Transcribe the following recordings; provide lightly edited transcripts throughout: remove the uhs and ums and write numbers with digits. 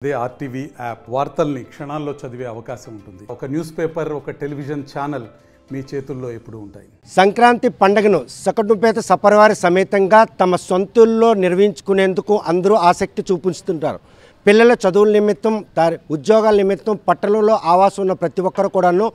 అదే RTV app వార్తల్ని క్షణాల్లో చదివే అవకాశం ఉంటుంది. ఒక న్యూస్ పేపర్, ఒక టెలివిజన్ ఛానల్ మీ చేతుల్లో ఎప్పుడూ ఉంటాయి. సంక్రాంతి పండుగను సకటుపేత సపరివార సమేతంగా తమ సొంతూల్లో నిర్వహించుకునేందుకు అందరూ ఆసక్తి చూపిస్తుంటారు. పిల్లల చదువుల నిమిత్తం, ఉద్యోగాల నిమిత్తం పట్టణంలో ఆవాసం ఉన్న ప్రతి ఒక్కరు కూడాను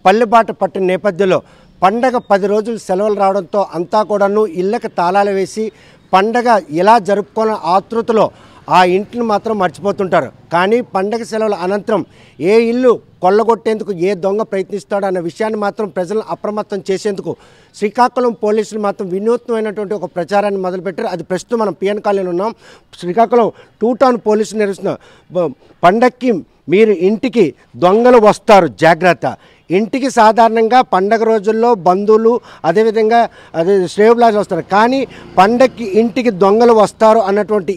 పల్లెబాట పట్టిన నేపథ్యంలో పండగ 10 రోజులు సెలవులు రావడంతో అంతా కూడాను ఇళ్ళకి తాళాలు వేసి పండగ ఎలా జరుపుకోవాలని ఆతృతలో ఆ ఇంటిని మాత్రం మర్చిపోతుంటారు. కానీ పండగ సెలవుల అనంతరం ఏ ఇల్లు కొల్లగొట్టేందుకు ఏ దొంగ ప్రయత్నిస్తాడో అన్న విషయాన్ని మాత్రం ప్రజలను అప్రమత్తం చేసేందుకు శ్రీకాకుళం పోలీసులు మాత్రం వినూత్నమైనటువంటి ఒక ప్రచారాన్ని మొదలుపెట్టారు. అది ప్రస్తుతం మనం పిఎన్ కాలనీలో ఉన్నాం. శ్రీకాకుళం 2 టౌన్ పోలీసులు నిర్వహిస్తున్న పండక్కి మీరు ఇంటికి దొంగలు వస్తారు జాగ్రత్త. ఇంటికి సాధారణంగా పండగ రోజుల్లో బంధువులు అదేవిధంగా శ్రేయోభిలాషులు వస్తారు. కానీ పండగకి ఇంటికి దొంగలు వస్తారు అన్నటువంటి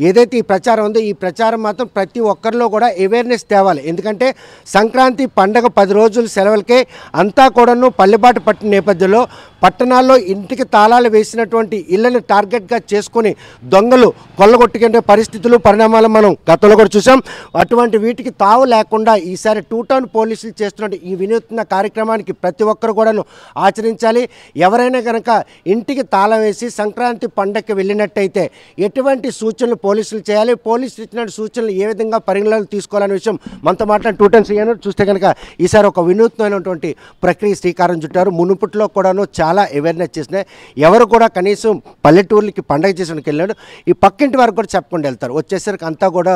ఏదైతే ఈ ప్రచారం ఉందో ఈ ప్రచారం మాత్రం ప్రతి ఒక్కరిలో కూడా అవేర్నెస్ తేవాలి. ఎందుకంటే సంక్రాంతి పండగ 10 రోజుల సెలవులకే అంతా కూడాను పల్లెబాటు పట్టిన నేపథ్యంలో పట్టణాల్లో ఇంటికి తాళాలు వేసినటువంటి ఇళ్లను టార్గెట్గా చేసుకొని దొంగలు కొల్లగొట్టుకునే పరిస్థితులు పరిణామాలు మనం గతంలో కూడా చూసాం. అటువంటి వీటికి తావు లేకుండా ఈసారి 2 టౌన్ పోలీసులు చేస్తున్న ఈ వినూత్న కార్యక్రమానికి ప్రతి ఒక్కరు కూడాను ఆచరించాలి. ఎవరైనా కనుక ఇంటికి తాళం వేసి సంక్రాంతి పండగకి వెళ్ళినట్టయితే ఎటువంటి సూచనలు పోలీసులు చేయాలి, పోలీసులు ఇచ్చిన సూచనలు ఏ విధంగా పరిగణలోకి తీసుకోవాలనే విషయం మనతో మాట్లాడిన 2 టౌన్ సీఎం చూస్తే కనుక ఈసారి ఒక వినూత్నమైనటువంటి ప్రక్రియ శ్రీకారం చుట్టారు. మునుపట్లో కూడాను చాలా అవేర్నెస్ చేసినాయి. ఎవరు కూడా కనీసం పల్లెటూర్లకి పండగ చేసేందుకు వెళ్ళాడు ఈ పక్కింటి వరకు కూడా చెప్పకుండా వెళ్తారు. వచ్చేసరికి అంతా కూడా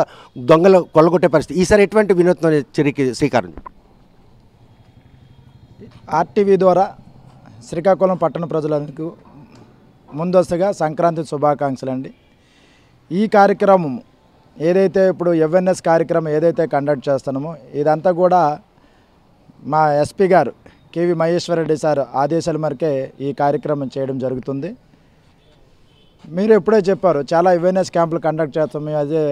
దొంగలు కొల్లగొట్టే పరిస్థితి. ఈసారి ఎటువంటి వినూత్న చర్యకి శ్రీకారం? ఆర్టీవీ ద్వారా శ్రీకాకుళం పట్టణ ప్రజలకు ముందస్తుగా సంక్రాంతి శుభాకాంక్షలు అండి. ఈ కార్యక్రమం ఏదైతే ఇప్పుడు అవేర్నెస్ కార్యక్రమం ఏదైతే కండక్ట్ చేస్తున్నామో ఇదంతా కూడా మా ఎస్పీ గారు కేవి మహేశ్వరరెడ్డి సార్ ఆదేశాల మేరకే ఈ కార్యక్రమం చేయడం జరుగుతుంది. మీరు ఎప్పుడే చెప్పారు చాలా అవేర్నెస్ క్యాంపులు కండక్ట్ చేస్తాం. మేము అదే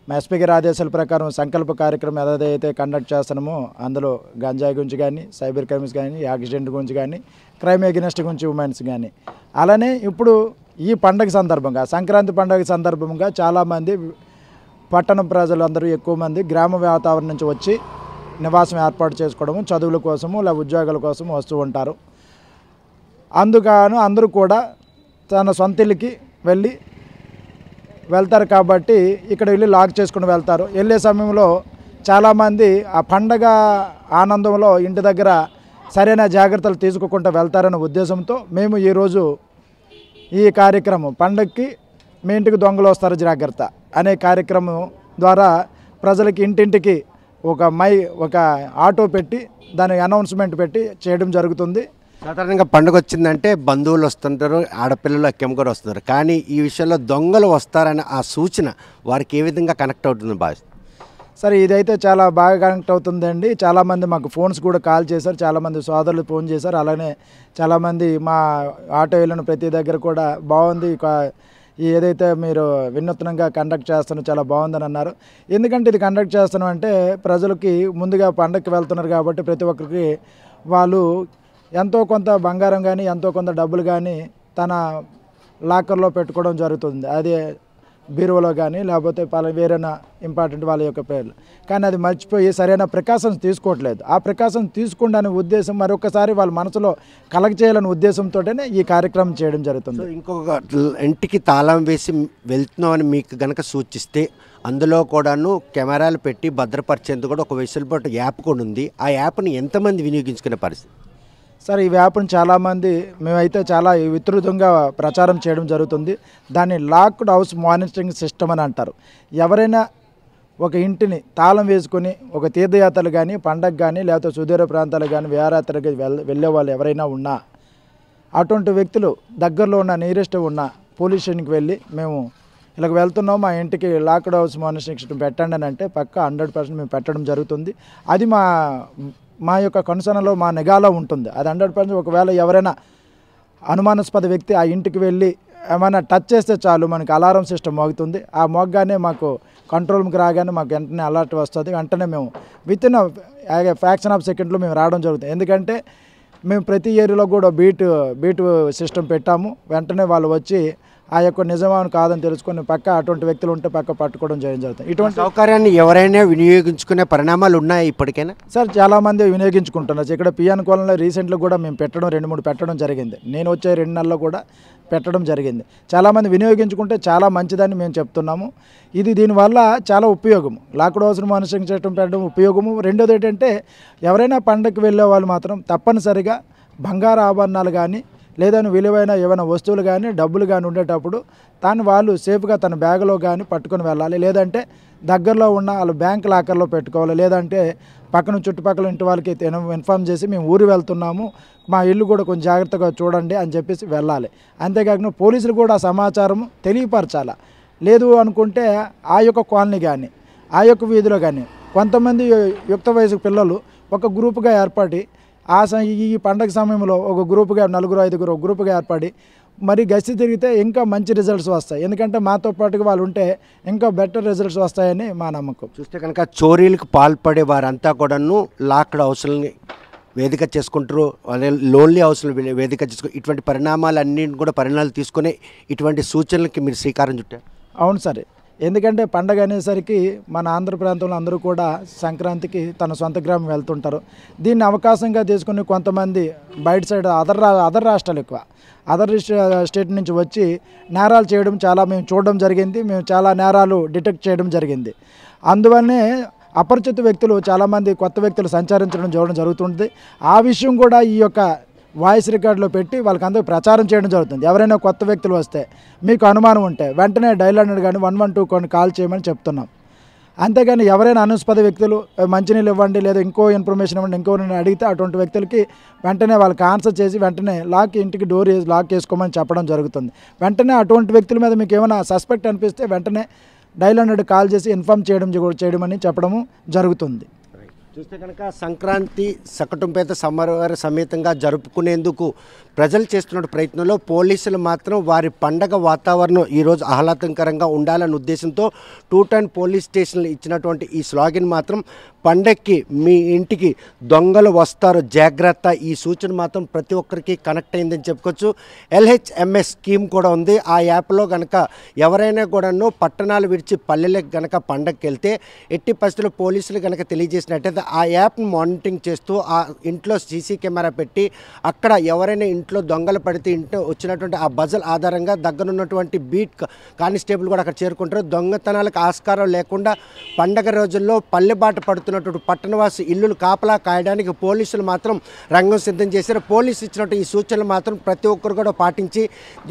మా ఎస్పీ గారి ఆదేశాల ప్రకారం సంకల్ప కార్యక్రమం ఏదైతే కండక్ట్ చేస్తున్నామో అందులో గంజాయి గురించి కానీ, సైబర్ క్రైమ్స్ కానీ, యాక్సిడెంట్ గురించి కానీ, క్రైమ్ ఎగెనిస్ట్ గురించి ఉమెన్స్ కానీ, అలానే ఇప్పుడు ఈ పండగ సందర్భంగా సంక్రాంతి పండుగ సందర్భంగా చాలామంది పట్టణ ప్రజలందరూ ఎక్కువ మంది గ్రామ వాతావరణం నుంచి వచ్చి నివాసం ఏర్పాటు చేసుకోవడము, చదువుల కోసము లేదా ఉద్యోగాల కోసం వస్తూ ఉంటారు. అందుకను అందరూ కూడా తన సొంత ఇల్లుకి వెళ్తారు కాబట్టి ఇక్కడ వెళ్ళి లాక్ చేసుకుని వెళ్తారు. వెళ్ళే సమయంలో చాలామంది ఆ పండగ ఆనందంలో ఇంటి దగ్గర సరైన జాగ్రత్తలు తీసుకోకుండా వెళ్తారనే ఉద్దేశంతో మేము ఈరోజు ఈ కార్యక్రమం పండగకి మీ ఇంటికి దొంగలు వస్తారు జాగ్రత్త అనే కార్యక్రమం ద్వారా ప్రజలకి ఇంటింటికి ఒక ఆటో పెట్టి దాని అనౌన్స్మెంట్ పెట్టి చేయడం జరుగుతుంది. సాధారణంగా పండుగ వచ్చిందంటే బంధువులు వస్తుంటారు, ఆడపిల్లలు అక్కెమ్మ కూడా వస్తున్నారు. కానీ ఈ విషయంలో దొంగలు వస్తారనే ఆ సూచన వారికి ఏ విధంగా కనెక్ట్ అవుతుంది బాగా? సరే, ఇదైతే చాలా బాగా కనెక్ట్ అవుతుందండి. చాలామంది మాకు ఫోన్స్ కూడా కాల్ చేశారు, చాలామంది సోదరులు ఫోన్ చేశారు. అలానే చాలామంది మా ఆటో వెళ్ళిన ప్రతి దగ్గర కూడా బాగుంది, ఏదైతే మీరు వినూత్నంగా కండక్ట్ చేస్తున్నారో చాలా బాగుందని అన్నారు. ఎందుకంటే ఇది కండక్ట్ చేస్తున్నాం అంటే ప్రజలకి ముందుగా పండగకి వెళ్తున్నారు కాబట్టి ప్రతి ఒక్కరికి వాళ్ళు ఎంతో కొంత బంగారం కానీ ఎంతో కొంత డబ్బులు కానీ తన లాకర్లో పెట్టుకోవడం జరుగుతుంది. అదే బీరువలో కానీ లేకపోతే వేరేనా ఇంపార్టెంట్ వాళ్ళ యొక్క పేర్లు. కానీ అది మర్చిపోయి సరైన ప్రికాషన్స్ తీసుకోవట్లేదు. ఆ ప్రికాషన్స్ తీసుకుండానే ఉద్దేశం మరొకసారి వాళ్ళ మనసులో కలగచేయాలనే ఉద్దేశంతోనే ఈ కార్యక్రమం చేయడం జరుగుతుంది. ఇంకొక ఇంటికి తాళం వేసి వెళ్తున్నామని మీకు గనక సూచిస్తే అందులో కూడాను కెమెరాలు పెట్టి భద్రపరిచేందుకు కూడా ఒక వెసులుబాటు యాప్ కూడా ఉంది. ఆ యాప్ని ఎంతమంది వినియోగించుకునే పరిస్థితి? సార్, ఈ యాప్ని చాలామంది మేమైతే చాలా విస్తృతంగా ప్రచారం చేయడం జరుగుతుంది. దాన్ని లాక్డ్ హౌస్ మానిటరింగ్ సిస్టమ్ అని అంటారు. ఎవరైనా ఒక ఇంటిని తాళం వేసుకొని ఒక తీర్థయాత్రలు కానీ, పండగ కానీ, లేకపోతే సుదూర ప్రాంతాలు కానీ, విహారయాత్రలకు వెళ్ళే వాళ్ళు ఎవరైనా ఉన్నా అటువంటి వ్యక్తులు దగ్గరలో ఉన్న నియరెస్ట్ ఉన్న పోలీస్ స్టేషన్కి వెళ్ళి మేము ఇలాగ వెళ్తున్నాం, మా ఇంటికి లాక్డ్ హౌస్ మానిటరింగ్ సిస్టమ్ పెట్టండి అని అంటే పక్క 100% మేము పెట్టడం జరుగుతుంది. అది మా యొక్క కన్సర్న్లో మా నిఘాలో ఉంటుంది. అది 100%. ఒకవేళ ఎవరైనా అనుమానాస్పద వ్యక్తి ఆ ఇంటికి వెళ్ళి ఏమైనా టచ్ చేస్తే చాలు మనకి అలారం సిస్టమ్ మోగుతుంది. ఆ మోగ్గానే మాకు కంట్రోల్ రూమ్కి రాగానే మాకు వెంటనే అలర్ట్ వస్తుంది. వెంటనే మేము వితిన్ ఫ్రాక్షన్ ఆఫ్ సెకండ్లో మేము రావడం జరుగుతుంది. ఎందుకంటే మేము ప్రతి ఏరియాలో కూడా బీట్ సిస్టమ్ పెట్టాము. వెంటనే వాళ్ళు వచ్చి ఆ యొక్క నిజమాను కాదని తెలుసుకొని పక్క అటువంటి వ్యక్తులు ఉంటే పక్క పట్టుకోవడం జరుగుతుంది. ఇటువంటి సౌకర్యాన్ని ఎవరైనా వినియోగించుకునే పరిణామాలు ఉన్నాయి ఇప్పటికైనా? సార్ చాలామంది వినియోగించుకుంటున్నారు. ఇక్కడ పిఎన్ కాలనీలో రీసెంట్గా కూడా మేము పెట్టడం 2-3 పెట్టడం జరిగింది. నేను వచ్చే 2 నెలల్లో కూడా పెట్టడం జరిగింది. చాలామంది వినియోగించుకుంటే చాలా మంచిదని మేము చెప్తున్నాము. ఇది దీనివల్ల చాలా ఉపయోగం. లాక్డౌన్ హౌస్ను మానిటరింగ్ చేయడం పెట్టడం ఉపయోగము. రెండోది ఏంటంటే ఎవరైనా పండగకి వెళ్ళే వాళ్ళు మాత్రం తప్పనిసరిగా బంగారు ఆభరణాలు కానీ లేదా విలువైన ఏమైనా వస్తువులు కానీ డబ్బులు కానీ ఉండేటప్పుడు దాన్ని వాళ్ళు సేఫ్గా తన బ్యాగులో కానీ పట్టుకొని వెళ్ళాలి. లేదంటే దగ్గరలో ఉన్న వాళ్ళు బ్యాంక్ లాకర్లో పెట్టుకోవాలి. లేదంటే పక్కన చుట్టుపక్కల ఇంటి వాళ్ళకి ఇన్ఫార్మ్ చేసి మేము ఊరు వెళ్తున్నాము, మా ఇల్లు కూడా కొంచెం జాగ్రత్తగా చూడండి అని చెప్పేసి వెళ్ళాలి. అంతేకాకుండా పోలీసులు కూడా సమాచారం తెలియపరచాలి. లేదు అనుకుంటే ఆ యొక్క కాలనీ కానీ ఆ యొక్క వీధిలో కానీ కొంతమంది యుక్త వయసు పిల్లలు ఒక గ్రూపుగా ఏర్పడి ఈ పండగ సమయంలో ఒక గ్రూపుగా 4-5 గ్రూపుగా ఏర్పడి మరి గస్తీ తిరిగితే ఇంకా మంచి రిజల్ట్స్ వస్తాయి. ఎందుకంటే మాతో పాటుగా వాళ్ళు ఉంటే ఇంకా బెటర్ రిజల్ట్స్ వస్తాయని మా నమ్మకం. చూస్తే కనుక చోరీలకు పాల్పడే వారంతా కూడాను లాక్డ్ హౌస్లని వేదిక చేసుకుంటారు, లోన్లీ హౌస్లు వేదిక చేసుకుంటారు. ఇటువంటి పరిణామాలు తీసుకుని ఇటువంటి సూచనలకి మీరు శ్రీకారం చుట్టారు. అవును సార్. ఎందుకంటే పండగ అనేసరికి మన ఆంధ్ర ప్రాంతంలో అందరూ కూడా సంక్రాంతికి తన సొంత గ్రామం వెళ్తుంటారు. దీన్ని అవకాశంగా తీసుకుని కొంతమంది బయట సైడ్ అదర్ రాష్ట్రాలు ఎక్కువ అదర్ స్టేట్ నుంచి వచ్చి నేరాలు చేయడం మేము చూడడం జరిగింది. మేము చాలా నేరాలు డిటెక్ట్ చేయడం జరిగింది. అందువల్లనే అపరిచిత వ్యక్తులు చాలామంది కొత్త వ్యక్తులు సంచరించడం చూడడం జరుగుతుంది. ఆ విషయం కూడా ఈ యొక్క వాయిస్ రికార్డులో పెట్టి వాళ్ళకి అందరూ ప్రచారం చేయడం జరుగుతుంది. ఎవరైనా కొత్త వ్యక్తులు వస్తే మీకు అనుమానం ఉంటే వెంటనే డైల్ 100 కానీ 112 కొన్ని కాల్ చేయమని చెప్తున్నాం. అంతేగాని ఎవరైనా అనుస్పద వ్యక్తులు మంచినీళ్ళు ఇవ్వండి లేదా ఇంకో ఇన్ఫర్మేషన్ ఇవ్వండి ఇంకో అడిగితే అటువంటి వ్యక్తులకి వెంటనే వాళ్ళకి ఆన్సర్ చేసి వెంటనే ఇంటికి డోర్ లాక్ చేసుకోమని చెప్పడం జరుగుతుంది. వెంటనే అటువంటి వ్యక్తుల మీద మీకు ఏమైనా సస్పెక్ట్ అనిపిస్తే వెంటనే డైల్ 100 కాల్ చేసి ఇన్ఫామ్ చేయమని చెప్పడము జరుగుతుంది. చూస్తే కనుక సంక్రాంతి సకటుంపేత సమరవార సమేతంగా జరుపుకునేందుకు ప్రజలు చేస్తున్న ప్రయత్నంలో పోలీసులు మాత్రం వారి పండగ వాతావరణం ఈరోజు ఆహ్లాదకరంగా ఉండాలనే ఉద్దేశంతో 210 పోలీస్ స్టేషన్లు ఇచ్చినటువంటి ఈ స్లోగన్ మాత్రం పండగకి మీ ఇంటికి దొంగలు వస్తారు జాగ్రత్త, ఈ సూచన మాత్రం ప్రతి ఒక్కరికి కనెక్ట్ అయిందని చెప్పుకోవచ్చు. LHMS స్కీమ్ కూడా ఉంది. ఆ యాప్లో కనుక ఎవరైనా కూడాను పట్టణాలు విడిచి పల్లెలకు కనుక పండగకి వెళ్తే ఎట్టి పరిస్థితుల్లో పోలీసులు కనుక తెలియజేసినట్టయితే ఆ యాప్ని మానిటరింగ్ చేస్తూ ఆ ఇంట్లో సీసీ కెమెరా పెట్టి అక్కడ ఎవరైనా ఇంట్లో దొంగలు పడితే ఇంట్లో వచ్చినటువంటి ఆ బజల్ ఆధారంగా దగ్గరున్నటువంటి బీట్ కానిస్టేబుల్ కూడా అక్కడ చేరుకుంటారు. దొంగతనాలకు ఆస్కారం లేకుండా పండగ రోజుల్లో పల్లెబాట పడుతున్నటువంటి పట్టణవాసి ఇల్లులు కాపలా కాయడానికి పోలీసులు మాత్రం రంగం సిద్ధం చేశారు. పోలీసు ఇచ్చినటువంటి ఈ సూచనలు మాత్రం ప్రతి ఒక్కరు కూడా పాటించి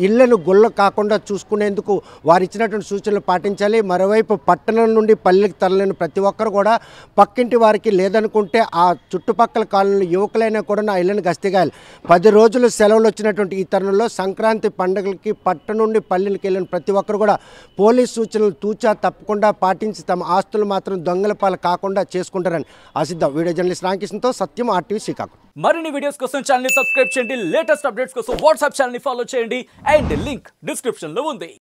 ఇళ్లను గుల్ల కాకుండా చూసుకునేందుకు వారు ఇచ్చినటువంటి సూచనలు పాటించాలి. మరోవైపు పట్టణం నుండి పల్లెకి తరలిన ప్రతి ఒక్కరు కూడా పక్కింటి వారికి లేదనుకుంటే ఆ చుట్టుపక్కల కాలనీలో యువకులైనా కూడా నా ఇళ్లను గస్తీగాయాలి. 10 రోజులు సెలవులు వచ్చినటువంటి ఈ తరుణంలో సంక్రాంతి పండుగలకి పట్టణం నుండి పల్లెలకు వెళ్ళిన ప్రతి ఒక్కరు కూడా పోలీస్ సూచనలు తూచా తప్పకుండా పాటించి తమ ఆస్తులు మాత్రం దొంగల పాలు కాకుండా చేసుకుంటారని ఆశిద్దాం. వీడియో జర్నలిస్ట్ రామకృష్ణతో సత్యం, RTV శ్రీకాకుళం. మరిన్ని వీడియోస్ కోసం ఛానల్ ని సబ్స్క్రైబ్ చేయండి. లేటెస్ట్ అప్డేట్స్ కోసం వాట్సాప్ ఛానల్ ని ఫాలో చేయండి. అండ్ లింక్ డిస్క్రిప్షన్ లో ఉంది.